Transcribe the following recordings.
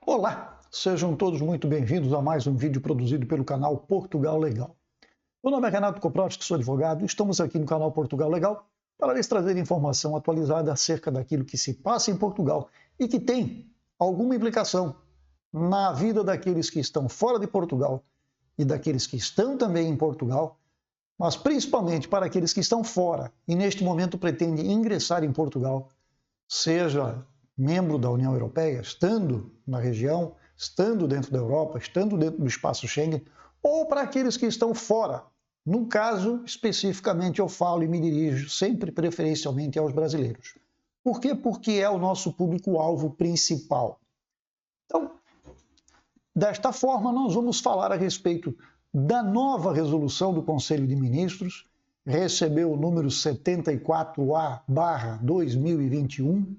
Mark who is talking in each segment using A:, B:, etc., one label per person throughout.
A: Olá, sejam todos muito bem-vindos a mais um vídeo produzido pelo canal Portugal Legal. Meu nome é Renato Koprowski, sou advogado e estamos aqui no canal Portugal Legal para lhes trazer informação atualizada acerca daquilo que se passa em Portugal e que tem alguma implicação na vida daqueles que estão fora de Portugal e daqueles que estão também em Portugal, mas principalmente para aqueles que estão fora e neste momento pretendem ingressar em Portugal, seja membro da União Europeia, estando na região, estando dentro da Europa, estando dentro do espaço Schengen, ou para aqueles que estão fora. No caso, especificamente, eu falo e me dirijo sempre preferencialmente aos brasileiros. Por quê? Porque é o nosso público-alvo principal. Então, desta forma, nós vamos falar a respeito da nova resolução do Conselho de Ministros, recebeu o número 74A/2021,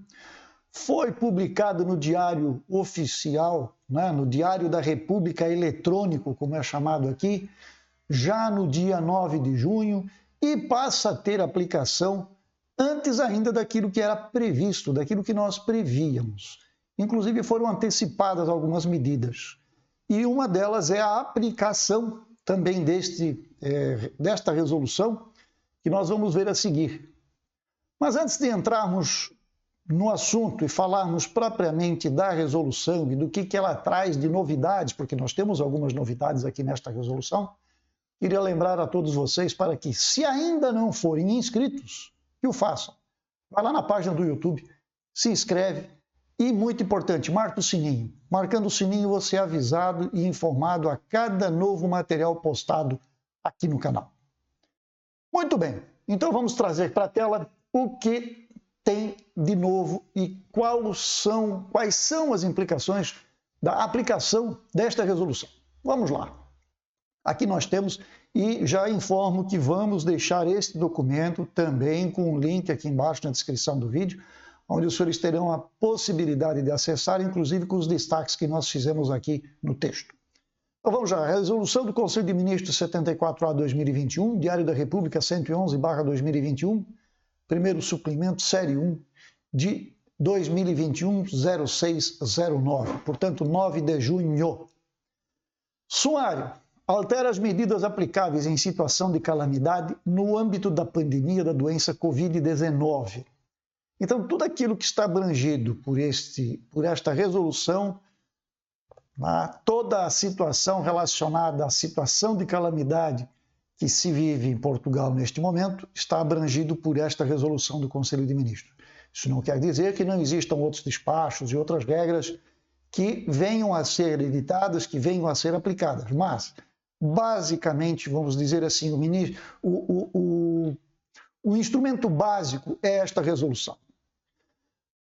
A: foi publicado no Diário Oficial, no Diário da República Eletrônico, como é chamado aqui, já no dia 9 de junho e passa a ter aplicação antes ainda daquilo que era previsto, daquilo que nós prevíamos. Inclusive foram antecipadas algumas medidas. E uma delas é a aplicação também desta resolução, que nós vamos ver a seguir. Mas antes de entrarmos no assunto e falarmos propriamente da resolução e do que ela traz de novidades, porque nós temos algumas novidades aqui nesta resolução, queria lembrar a todos vocês para que, se ainda não forem inscritos, que o façam. Vai lá na página do YouTube, se inscreve e, muito importante, marca o sininho. Marcando o sininho, você é avisado e informado a cada novo material postado aqui no canal. Muito bem, então vamos trazer para a tela o que tem de novo e quais são as implicações da aplicação desta resolução. Vamos lá. Aqui nós temos, e já informo que vamos deixar este documento também com um link aqui embaixo na descrição do vídeo, onde os senhores terão a possibilidade de acessar, inclusive com os destaques que nós fizemos aqui no texto. Então vamos lá. A resolução do Conselho de Ministros 74/2021, Diário da República 111/2021, primeiro suplemento, série 1, de 2021-0609, portanto, 9 de junho. Sumário. Altera as medidas aplicáveis em situação de calamidade no âmbito da pandemia da doença Covid-19. Então, tudo aquilo que está abrangido por esta resolução, toda a situação relacionada à situação de calamidade que se vive em Portugal neste momento, está abrangido por esta resolução do Conselho de Ministros. Isso não quer dizer que não existam outros despachos e outras regras que venham a ser editadas, que venham a ser aplicadas, mas, basicamente, vamos dizer assim, o instrumento básico é esta resolução.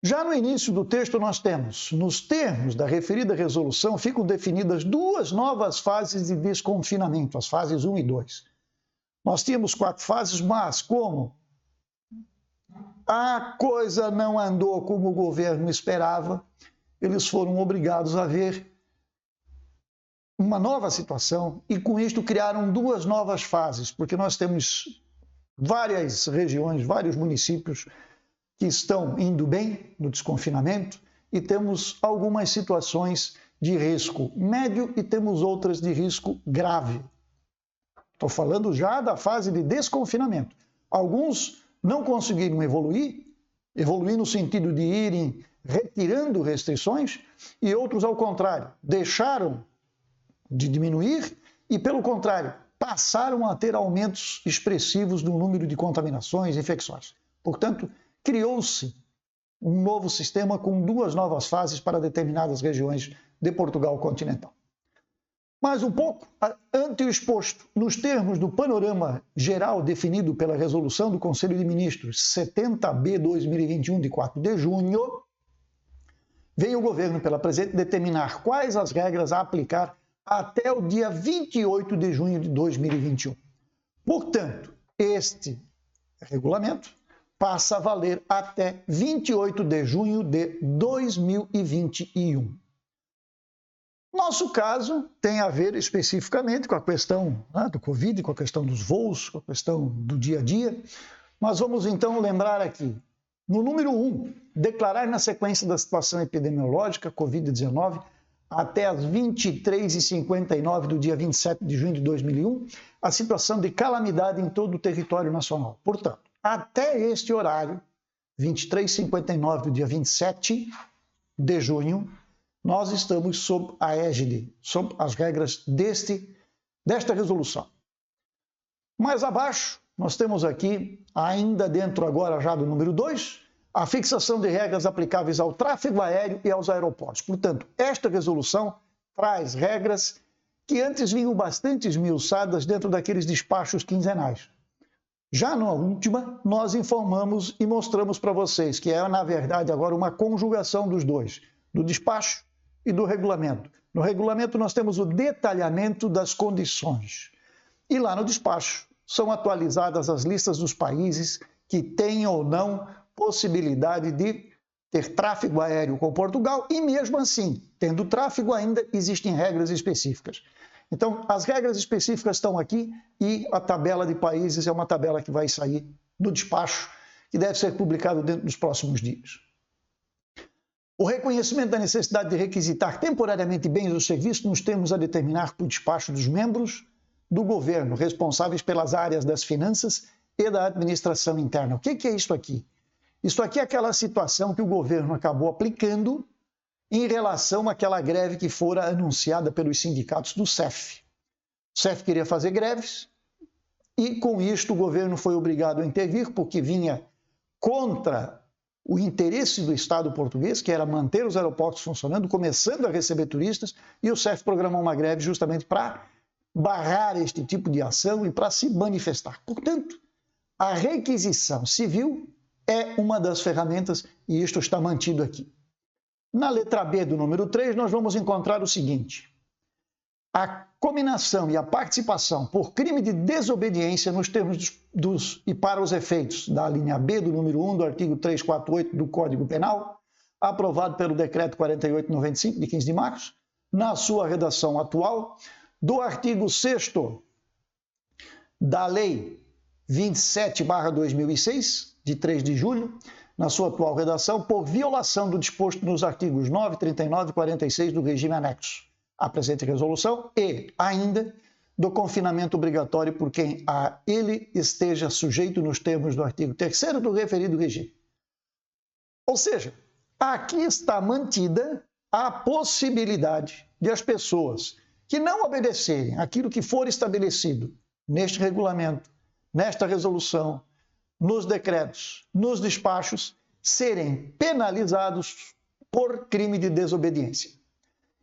A: Já no início do texto nós temos, nos termos da referida resolução, ficam definidas duas novas fases de desconfinamento, as fases 1 e 2. Nós tínhamos 4 fases, mas como a coisa não andou como o governo esperava, eles foram obrigados a ver uma nova situação e com isto criaram duas novas fases, porque nós temos várias regiões, vários municípios que estão indo bem no desconfinamento e temos algumas situações de risco médio e temos outras de risco grave. Estou falando já da fase de desconfinamento. Alguns não conseguiram evoluir no sentido de irem retirando restrições, e outros, ao contrário, deixaram de diminuir e, pelo contrário, passaram a ter aumentos expressivos no número de contaminações e infecções. Portanto, criou-se um novo sistema com duas novas fases para determinadas regiões de Portugal continental. Mais um pouco, ante o exposto, nos termos do panorama geral definido pela resolução do Conselho de Ministros 70/2021, de 4 de junho, vem o governo, pela presente, determinar quais as regras a aplicar até o dia 28 de junho de 2021. Portanto, este regulamento passa a valer até 28 de junho de 2021. Nosso caso tem a ver especificamente com a questão do Covid, com a questão dos voos, com a questão do dia a dia, mas vamos então lembrar aqui, no número 1, declarar na sequência da situação epidemiológica Covid-19 até as 23h59 do dia 27 de junho de 2001, a situação de calamidade em todo o território nacional. Portanto, até este horário, 23h59 do dia 27 de junho, nós estamos sob a égide, sob as regras desta resolução. Mais abaixo, nós temos aqui, ainda dentro agora já do número 2, a fixação de regras aplicáveis ao tráfego aéreo e aos aeroportos. Portanto, esta resolução traz regras que antes vinham bastante esmiuçadas dentro daqueles despachos quinzenais. Já na última, nós informamos e mostramos para vocês que é, na verdade, agora uma conjugação dos dois, do despacho e do regulamento. No regulamento, nós temos o detalhamento das condições. E lá no despacho, são atualizadas as listas dos países que têm ou não possibilidade de ter tráfego aéreo com Portugal e, mesmo assim, tendo tráfego ainda, existem regras específicas. Então, as regras específicas estão aqui e a tabela de países é uma tabela que vai sair do despacho, que deve ser publicado dentro dos próximos dias. O reconhecimento da necessidade de requisitar temporariamente bens ou serviços nos termos a determinar por despacho dos membros do governo, responsáveis pelas áreas das finanças e da administração interna. O que é isso aqui? Isso aqui é aquela situação que o governo acabou aplicando em relação àquela greve que fora anunciada pelos sindicatos do CEF. O CEF queria fazer greves e, com isto, o governo foi obrigado a intervir porque vinha contra o interesse do Estado português, que era manter os aeroportos funcionando, começando a receber turistas, e o CEF programou uma greve justamente para barrar este tipo de ação e para se manifestar. Portanto, a requisição civil é uma das ferramentas e isto está mantido aqui. Na letra B do número 3, nós vamos encontrar o seguinte: a cominação e a participação por crime de desobediência nos termos e para os efeitos da linha B do número 1 do artigo 348 do Código Penal, aprovado pelo Decreto 4895, de 15 de março, na sua redação atual, do artigo 6º da Lei 27/2006, de 3 de julho, na sua atual redação, por violação do disposto nos artigos 9, 39 e 46 do regime anexo à presente resolução e, ainda, do confinamento obrigatório por quem a ele esteja sujeito nos termos do artigo 3º do referido regime. Ou seja, aqui está mantida a possibilidade de as pessoas que não obedecerem aquilo que for estabelecido neste regulamento, nesta resolução, nos decretos, nos despachos, serem penalizados por crime de desobediência.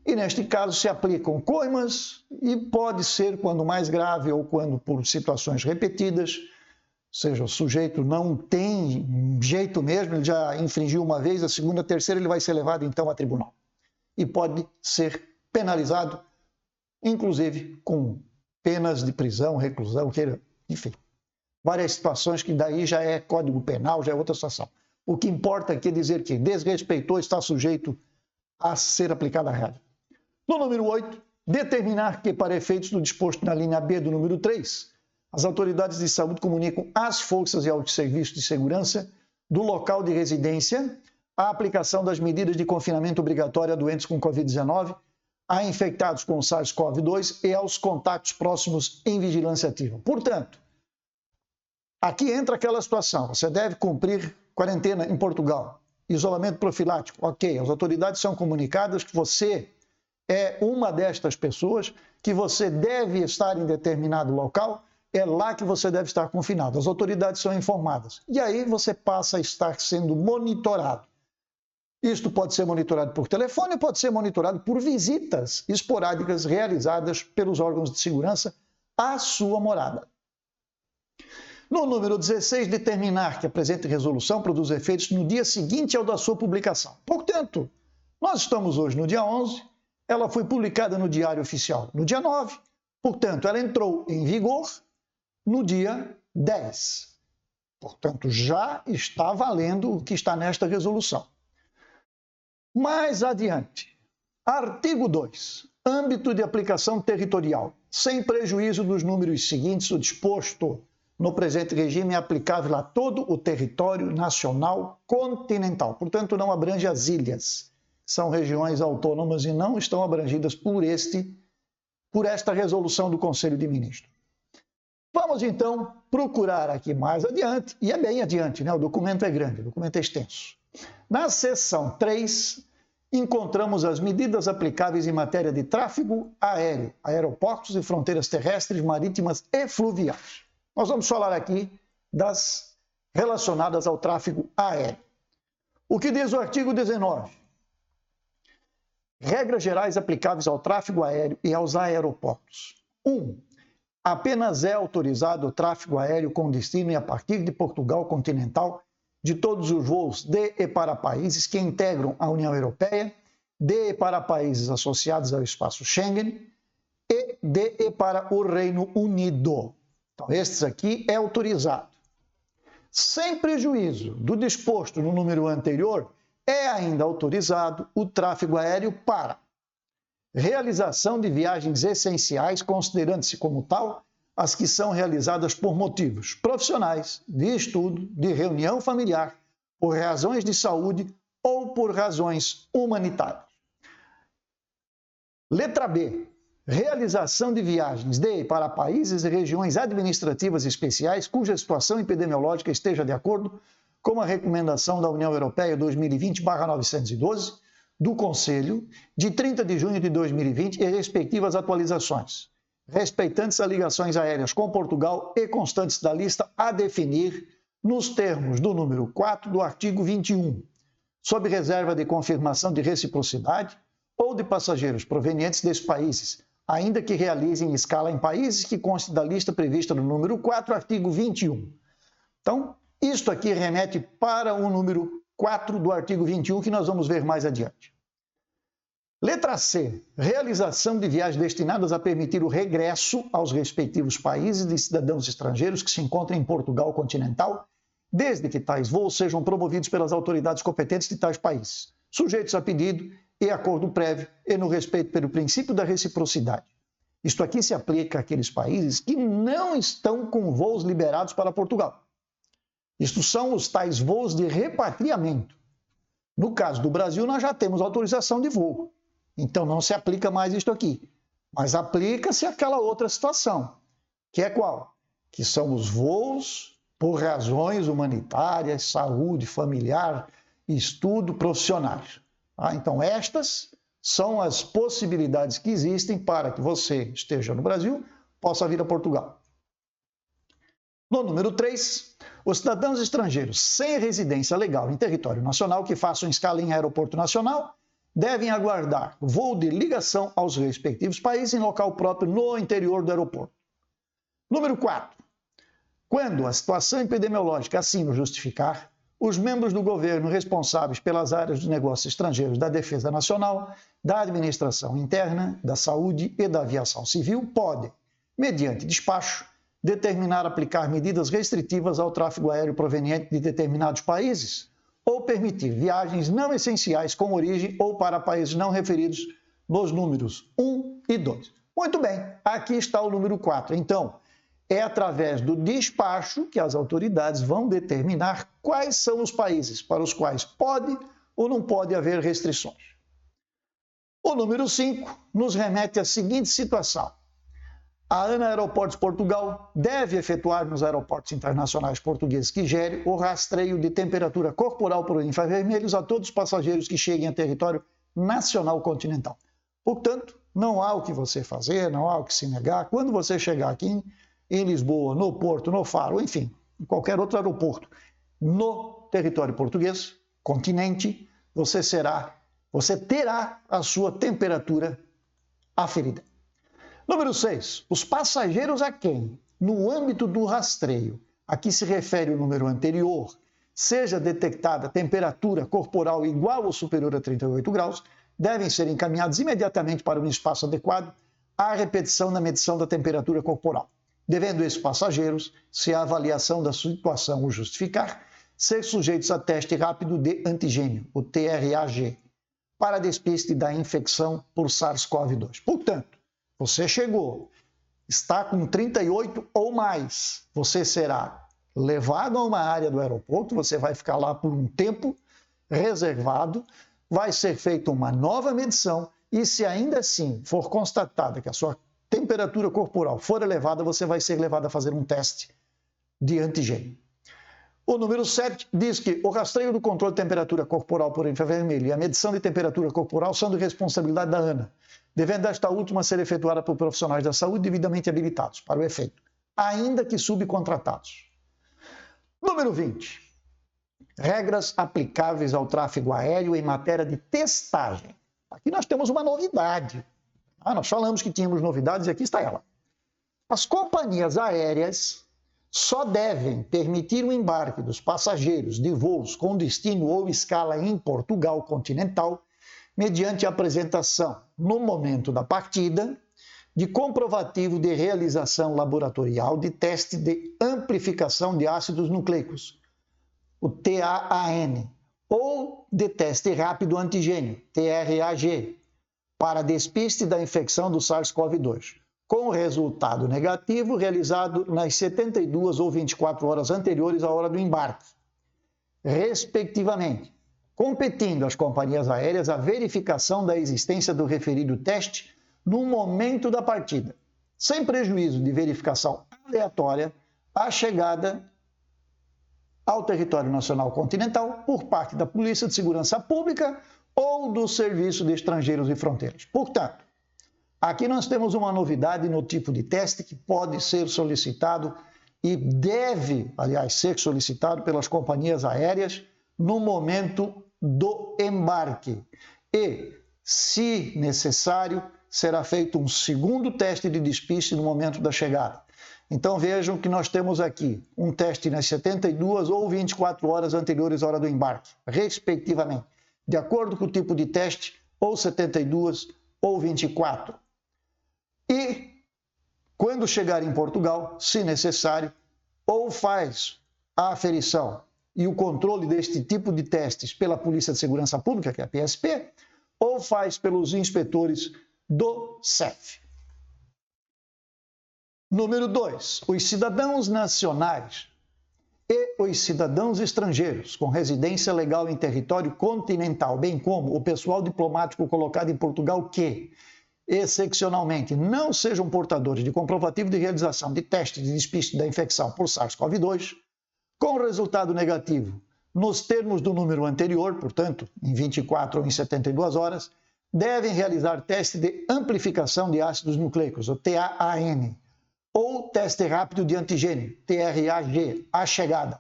A: E neste caso se aplicam coimas e pode ser, quando mais grave ou quando por situações repetidas, ou seja, o sujeito não tem jeito mesmo, ele já infringiu uma vez, a segunda, a terceira, ele vai ser levado então a tribunal. E pode ser penalizado, inclusive com penas de prisão, reclusão, enfim. Várias situações que daí já é Código Penal, já é outra situação. O que importa aqui é dizer que desrespeitou está sujeito a ser aplicada a regra. No número 8, determinar que, para efeitos do disposto na linha B do número 3, as autoridades de saúde comunicam às forças e aos serviços de segurança do local de residência a aplicação das medidas de confinamento obrigatório a doentes com Covid-19, a infectados com SARS-CoV-2 e aos contatos próximos em vigilância ativa. Portanto, aqui entra aquela situação, você deve cumprir quarentena em Portugal, isolamento profilático, ok, as autoridades são comunicadas que você é uma destas pessoas, que você deve estar em determinado local, é lá que você deve estar confinado, as autoridades são informadas. E aí você passa a estar sendo monitorado. Isto pode ser monitorado por telefone, pode ser monitorado por visitas esporádicas realizadas pelos órgãos de segurança à sua morada. No número 16, determinar que a presente resolução produz efeitos no dia seguinte ao da sua publicação. Portanto, nós estamos hoje no dia 11, ela foi publicada no Diário Oficial no dia 9, portanto, ela entrou em vigor no dia 10. Portanto, já está valendo o que está nesta resolução. Mais adiante, artigo 2, âmbito de aplicação territorial. Sem prejuízo dos números seguintes, o disposto no presente regime é aplicável a todo o território nacional continental. Portanto, não abrange as ilhas, são regiões autônomas e não estão abrangidas por esta resolução do Conselho de Ministros. Vamos, então, procurar aqui mais adiante, e é bem adiante, né? O documento é grande, o documento é extenso. Na seção 3, encontramos as medidas aplicáveis em matéria de tráfego aéreo, aeroportos e fronteiras terrestres, marítimas e fluviais. Nós vamos falar aqui das relacionadas ao tráfego aéreo. O que diz o artigo 19? Regras gerais aplicáveis ao tráfego aéreo e aos aeroportos. 1. Apenas é autorizado o tráfego aéreo com destino e a partir de Portugal continental de todos os voos de e para países que integram a União Europeia, de e para países associados ao espaço Schengen e de e para o Reino Unido. Então, estes aqui é autorizado. Sem prejuízo do disposto no número anterior, é ainda autorizado o tráfego aéreo para realização de viagens essenciais, considerando-se como tal as que são realizadas por motivos profissionais, de estudo, de reunião familiar, por razões de saúde ou por razões humanitárias. Letra B. Realização de viagens de e para países e regiões administrativas especiais cuja situação epidemiológica esteja de acordo com a recomendação da União Europeia 2020/912 do Conselho de 30 de junho de 2020 e respectivas atualizações, respeitantes a ligações aéreas com Portugal e constantes da lista a definir nos termos do número 4 do artigo 21, sob reserva de confirmação de reciprocidade ou de passageiros provenientes desses países, ainda que realizem escala em países que constem da lista prevista no número 4, artigo 21. Então, isto aqui remete para o número 4 do artigo 21, que nós vamos ver mais adiante. Letra C. Realização de viagens destinadas a permitir o regresso aos respectivos países de cidadãos estrangeiros que se encontram em Portugal continental, desde que tais voos sejam promovidos pelas autoridades competentes de tais países, sujeitos a pedido e acordo prévio e no respeito pelo princípio da reciprocidade. Isto aqui se aplica àqueles países que não estão com voos liberados para Portugal. Isto são os tais voos de repatriamento. No caso do Brasil, nós já temos autorização de voo. Então não se aplica mais isto aqui. Mas aplica-se aquela outra situação, que é qual? Que são os voos por razões humanitárias, saúde, familiar, estudo, profissionais. Então estas são as possibilidades que existem para que você esteja no Brasil, possa vir a Portugal. No número 3, os cidadãos estrangeiros sem residência legal em território nacional que façam escala em aeroporto nacional devem aguardar voo de ligação aos respectivos países em local próprio no interior do aeroporto. Número 4. Quando a situação epidemiológica assim o justificar, os membros do governo responsáveis pelas áreas dos negócios estrangeiros, da Defesa Nacional, da Administração Interna, da Saúde e da Aviação Civil podem, mediante despacho, determinar aplicar medidas restritivas ao tráfego aéreo proveniente de determinados países ou permitir viagens não essenciais com origem ou para países não referidos nos números 1 e 2. Muito bem, aqui está o número 4. Então, é através do despacho que as autoridades vão determinar quais são os países para os quais pode ou não pode haver restrições. O número 5 nos remete à seguinte situação. A ANA Aeroportos Portugal deve efetuar nos aeroportos internacionais portugueses que gere o rastreio de temperatura corporal por infravermelhos a todos os passageiros que cheguem a território nacional continental. Portanto, não há o que você fazer, não há o que se negar. Quando você chegar aqui em Lisboa, no Porto, no Faro, enfim, em qualquer outro aeroporto, no território português, continente, você terá a sua temperatura aferida. Número 6. Os passageiros a quem, no âmbito do rastreio, a que se refere o número anterior, seja detectada temperatura corporal igual ou superior a 38 graus, devem ser encaminhados imediatamente para um espaço adequado à repetição da medição da temperatura corporal, devendo esses passageiros, se a avaliação da situação o justificar, ser sujeitos a teste rápido de antigênio, o TRAG, para despiste da infecção por SARS-CoV-2. Portanto, você chegou, está com 38 ou mais, você será levado a uma área do aeroporto, você vai ficar lá por um tempo reservado, vai ser feita uma nova medição e se ainda assim for constatada que a sua temperatura corporal for elevada, você vai ser levado a fazer um teste de antigênio. O número 7 diz que o rastreio do controle de temperatura corporal por infravermelho e a medição de temperatura corporal são de responsabilidade da ANA, devendo esta última ser efetuada por profissionais da saúde devidamente habilitados para o efeito, ainda que subcontratados. Número 20. Regras aplicáveis ao tráfego aéreo em matéria de testagem. Aqui nós temos uma novidade. Nós falamos que tínhamos novidades e aqui está ela. As companhias aéreas só devem permitir o embarque dos passageiros de voos com destino ou escala em Portugal continental mediante a apresentação, no momento da partida, de comprovativo de realização laboratorial de teste de amplificação de ácidos nucleicos, o TAAN, ou de teste rápido antigênio, TRAG, para despiste da infecção do SARS-CoV-2, com resultado negativo realizado nas 72 ou 24 horas anteriores à hora do embarque, respectivamente, competindo às companhias aéreas a verificação da existência do referido teste no momento da partida, sem prejuízo de verificação aleatória à chegada ao território nacional continental por parte da Polícia de Segurança Pública ou do Serviço de Estrangeiros e Fronteiras. Portanto, aqui nós temos uma novidade no tipo de teste que pode ser solicitado e deve, aliás, ser solicitado pelas companhias aéreas no momento do embarque. E, se necessário, será feito um segundo teste de despiste no momento da chegada. Então vejam que nós temos aqui um teste nas 72 ou 24 horas anteriores à hora do embarque, respectivamente, de acordo com o tipo de teste, ou 72 ou 24. E, quando chegar em Portugal, se necessário, ou faz a aferição e o controle deste tipo de testes pela Polícia de Segurança Pública, que é a PSP, ou faz pelos inspetores do CEF. Número 2. Os cidadãos nacionais e os cidadãos estrangeiros com residência legal em território continental, bem como o pessoal diplomático colocado em Portugal que, excepcionalmente, não sejam portadores de comprovativo de realização de teste de despiste da infecção por SARS-CoV-2, com resultado negativo nos termos do número anterior, portanto, em 24 ou em 72 horas, devem realizar teste de amplificação de ácidos nucleicos, o TAAN, ou teste rápido de antigênio, TRAG, à chegada,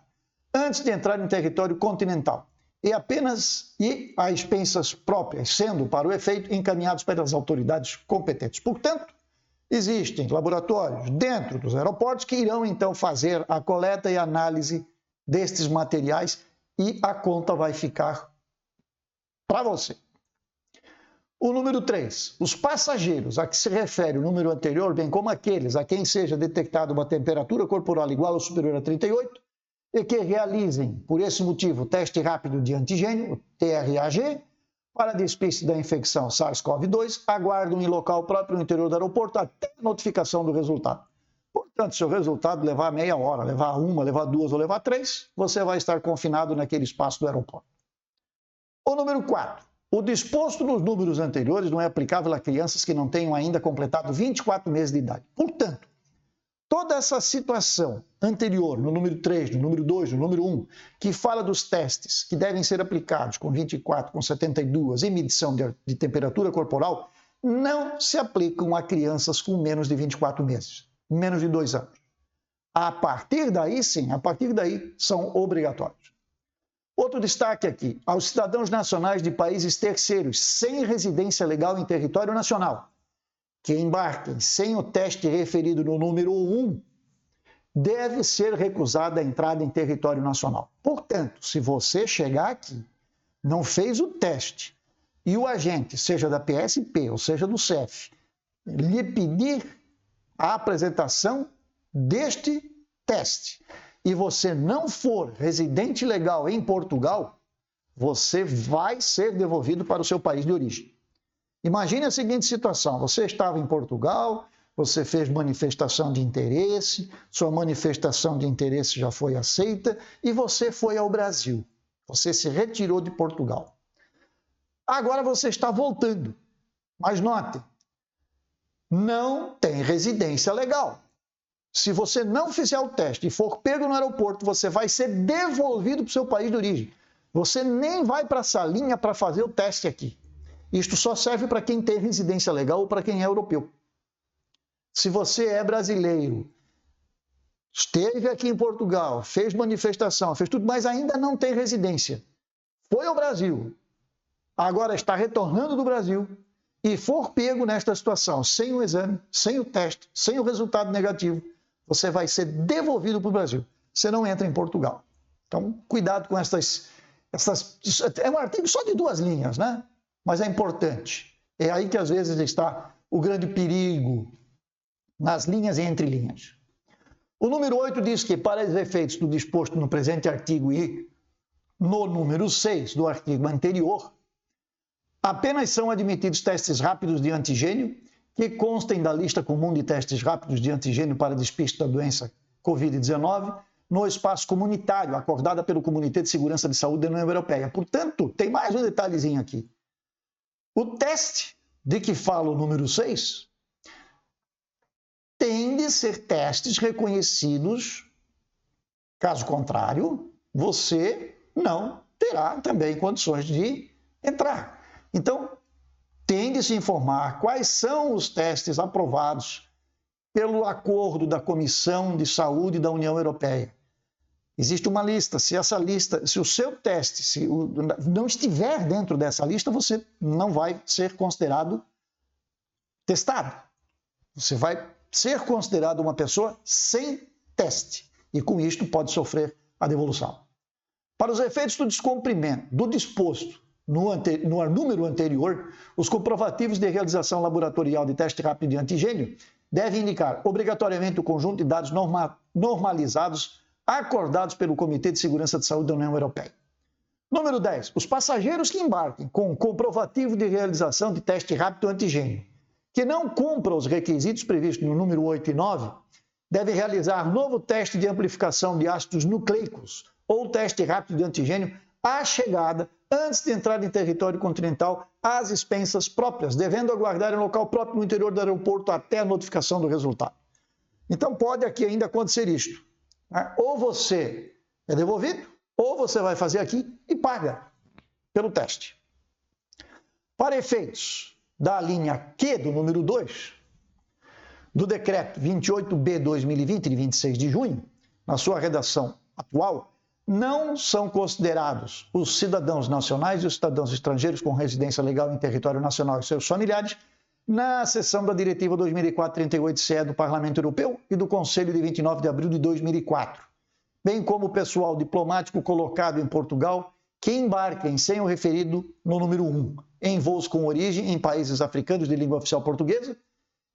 A: antes de entrar em território continental, e a expensas próprias, sendo, para o efeito, encaminhados pelas autoridades competentes. Portanto, existem laboratórios dentro dos aeroportos que irão, então, fazer a coleta e análise destes materiais e a conta vai ficar para você. O número 3. Os passageiros a que se refere o número anterior, bem como aqueles a quem seja detectada uma temperatura corporal igual ou superior a 38 e que realizem, por esse motivo, teste rápido de antigênio, o TRAG, para despiste da infecção SARS-CoV-2, aguardam em local próprio no interior do aeroporto até a notificação do resultado. Portanto, se o resultado levar meia hora, levar uma, levar duas ou levar 3, você vai estar confinado naquele espaço do aeroporto. O número 4. O disposto nos números anteriores não é aplicável a crianças que não tenham ainda completado 24 meses de idade. Portanto, toda essa situação anterior, no número 3, no número 2, no número 1, que fala dos testes que devem ser aplicados com 24, com 72 e medição de temperatura corporal, não se aplicam a crianças com menos de 24 meses, menos de 2 anos. A partir daí, sim, são obrigatórios. Outro destaque aqui, aos cidadãos nacionais de países terceiros sem residência legal em território nacional, que embarquem sem o teste referido no número 1, deve ser recusada a entrada em território nacional. Portanto, se você chegar aqui, não fez o teste, e o agente, seja da PSP ou seja do CEF, lhe pedir a apresentação deste teste, e você não for residente legal em Portugal, você vai ser devolvido para o seu país de origem. Imagine a seguinte situação, você estava em Portugal, você fez manifestação de interesse, sua manifestação de interesse já foi aceita e você foi ao Brasil. Você se retirou de Portugal. Agora você está voltando. Mas note, não tem residência legal. Se você não fizer o teste e for pego no aeroporto, você vai ser devolvido para o seu país de origem. Você nem vai para a salinha para fazer o teste aqui. Isto só serve para quem tem residência legal ou para quem é europeu. Se você é brasileiro, esteve aqui em Portugal, fez manifestação, fez tudo, mas ainda não tem residência, foi ao Brasil, agora está retornando do Brasil e for pego nesta situação, sem o exame, sem o teste, sem o resultado negativo, você vai ser devolvido para o Brasil. Você não entra em Portugal. Então, cuidado com essas... É um artigo só de 2 linhas, né? Mas é importante. É aí que às vezes está o grande perigo, nas linhas e entre linhas. O número 8 diz que, para os efeitos do disposto no presente artigo e no número 6 do artigo anterior, apenas são admitidos testes rápidos de antigênio que constem da lista comum de testes rápidos de antigênio para despiste da doença Covid-19 no espaço comunitário, acordada pelo Comitê de Segurança de Saúde da União Europeia. Portanto, tem mais um detalhezinho aqui. O teste de que fala o número 6 tem de ser testes reconhecidos, caso contrário, você não terá também condições de entrar. Então, tem de se informar quais são os testes aprovados pelo acordo da Comissão de Saúde da União Europeia. Existe uma lista. Se o seu teste não estiver dentro dessa lista, você não vai ser considerado testado. Você vai ser considerado uma pessoa sem teste e, com isto, pode sofrer a devolução. Para os efeitos do descumprimento do disposto no número anterior, os comprovativos de realização laboratorial de teste rápido de antigênio devem indicar obrigatoriamente o conjunto de dados normalizados acordados pelo Comitê de Segurança de Saúde da União Europeia. Número 10. Os passageiros que embarquem com comprovativo de realização de teste rápido antigênio, que não cumpram os requisitos previstos no número 8 e 9, devem realizar novo teste de amplificação de ácidos nucleicos ou teste rápido de antigênio à chegada, antes de entrar em território continental, às expensas próprias, devendo aguardar em local próprio no interior do aeroporto até a notificação do resultado. Então pode aqui ainda acontecer isto. Ou você é devolvido, ou você vai fazer aqui e paga pelo teste. Para efeitos da linha Q do número 2, do decreto 28B/2020, de 26 de junho, na sua redação atual, não são considerados os cidadãos nacionais e os cidadãos estrangeiros com residência legal em território nacional e seus familiares na seção da Diretiva 2004/38/CE do Parlamento Europeu e do Conselho de 29 de abril de 2004, bem como o pessoal diplomático colocado em Portugal que embarquem sem o referido no número 1, em voos com origem em países africanos de língua oficial portuguesa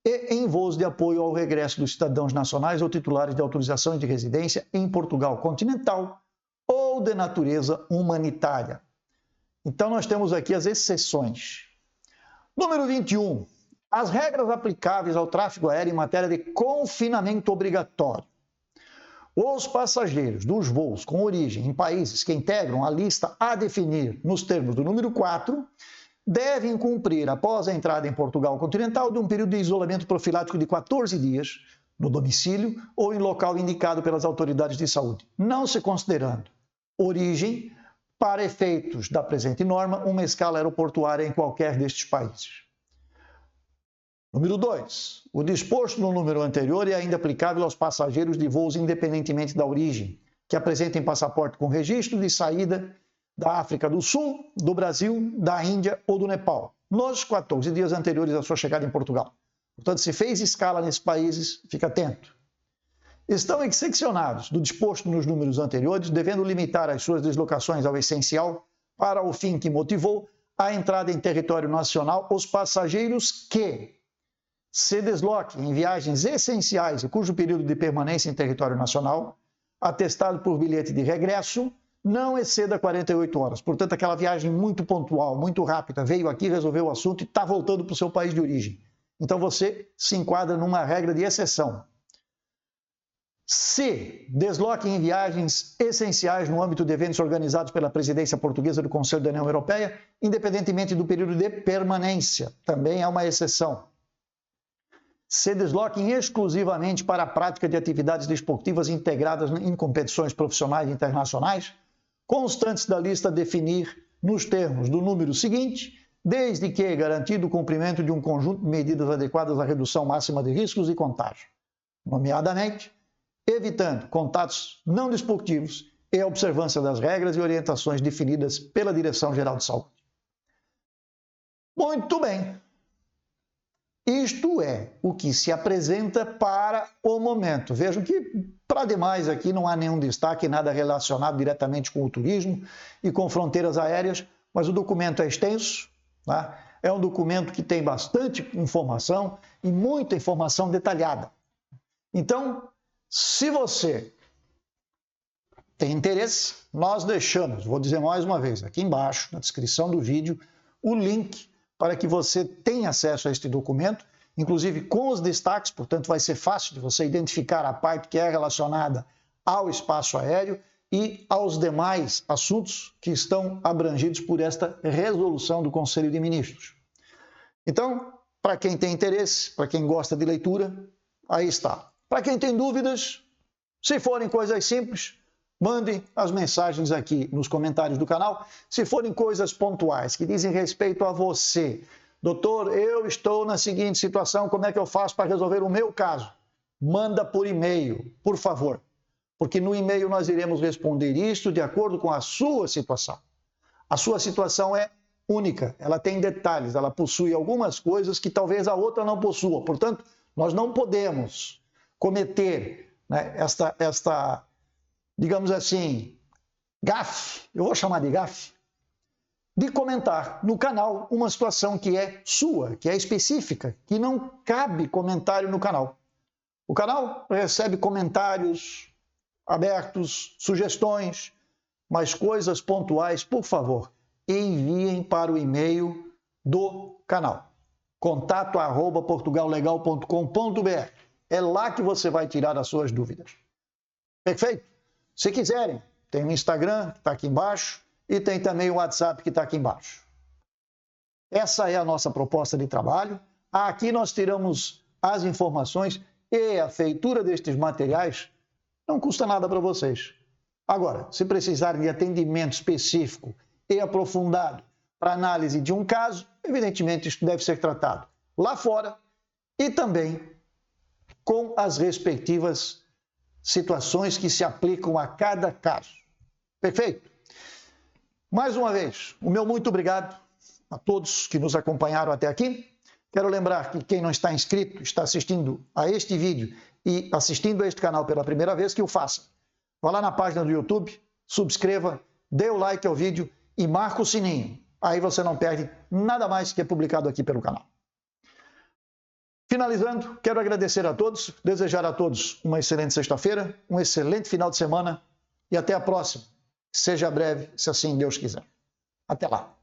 A: e em voos de apoio ao regresso dos cidadãos nacionais ou titulares de autorização de residência em Portugal continental ou de natureza humanitária. Então nós temos aqui as exceções. Número 21. As regras aplicáveis ao tráfego aéreo em matéria de confinamento obrigatório. Os passageiros dos voos com origem em países que integram a lista a definir nos termos do número 4 devem cumprir, após a entrada em Portugal continental, de um período de isolamento profilático de 14 dias no domicílio ou em local indicado pelas autoridades de saúde, não se considerando origem, para efeitos da presente norma, uma escala aeroportuária em qualquer destes países. Número 2. O disposto no número anterior é ainda aplicável aos passageiros de voos independentemente da origem, que apresentem passaporte com registro de saída da África do Sul, do Brasil, da Índia ou do Nepal, nos 14 dias anteriores à sua chegada em Portugal. Portanto, se fez escala nesses países, fica atento. Estão excepcionados do disposto nos números anteriores, devendo limitar as suas deslocações ao essencial para o fim que motivou a entrada em território nacional os passageiros que se desloquem em viagens essenciais e cujo período de permanência em território nacional, atestado por bilhete de regresso, não exceda 48 horas. Portanto, aquela viagem muito pontual, muito rápida, veio aqui, resolveu o assunto e está voltando para o seu país de origem. Então você se enquadra numa regra de exceção. C. Desloque em viagens essenciais no âmbito de eventos organizados pela presidência portuguesa do Conselho da União Europeia, independentemente do período de permanência. Também é uma exceção. Se desloquem exclusivamente para a prática de atividades desportivas integradas em competições profissionais internacionais, constantes da lista a definir nos termos do número seguinte, desde que garantido o cumprimento de um conjunto de medidas adequadas à redução máxima de riscos e contágio, nomeadamente, evitando contatos não desportivos e a observância das regras e orientações definidas pela Direção-Geral de Saúde. Muito bem. Isto é o que se apresenta para o momento. Vejam que, para demais, aqui não há nenhum destaque, nada relacionado diretamente com o turismo e com fronteiras aéreas, mas o documento é extenso, tá? É um documento que tem bastante informação e muita informação detalhada. Então, se você tem interesse, nós deixamos, vou dizer mais uma vez, aqui embaixo, na descrição do vídeo, o link para que você tenha acesso a este documento, inclusive com os destaques, portanto vai ser fácil de você identificar a parte que é relacionada ao espaço aéreo e aos demais assuntos que estão abrangidos por esta resolução do Conselho de Ministros. Então, para quem tem interesse, para quem gosta de leitura, aí está. Para quem tem dúvidas, se forem coisas simples, mandem as mensagens aqui nos comentários do canal. Se forem coisas pontuais que dizem respeito a você, doutor, eu estou na seguinte situação, como é que eu faço para resolver o meu caso? Manda por e-mail, por favor, porque no e-mail nós iremos responder isto de acordo com a sua situação. A sua situação é única, ela tem detalhes, ela possui algumas coisas que talvez a outra não possua. Portanto, nós não podemos cometer, né, esta digamos assim, gafe, eu vou chamar de gafe, de comentar no canal uma situação que é sua, que é específica, que não cabe comentário no canal. O canal recebe comentários abertos, sugestões, mas coisas pontuais, por favor, enviem para o e-mail do canal, contato@portugallegal.com.br. É lá que você vai tirar as suas dúvidas. Perfeito? Se quiserem, tem o Instagram, que está aqui embaixo, e tem também o WhatsApp, que está aqui embaixo. Essa é a nossa proposta de trabalho. Aqui nós tiramos as informações e a feitura destes materiais não custa nada para vocês. Agora, se precisarem de atendimento específico e aprofundado para análise de um caso, evidentemente isso deve ser tratado lá fora e também com as respectivas situações que se aplicam a cada caso. Perfeito? Mais uma vez, o meu muito obrigado a todos que nos acompanharam até aqui. Quero lembrar que quem não está inscrito, está assistindo a este vídeo e assistindo a este canal pela primeira vez, que o faça. Vá lá na página do YouTube, subscreva, dê o like ao vídeo e marca o sininho. Aí você não perde nada mais que é publicado aqui pelo canal. Finalizando, quero agradecer a todos, desejar a todos uma excelente sexta-feira, um excelente final de semana e até a próxima. Seja breve, se assim Deus quiser. Até lá.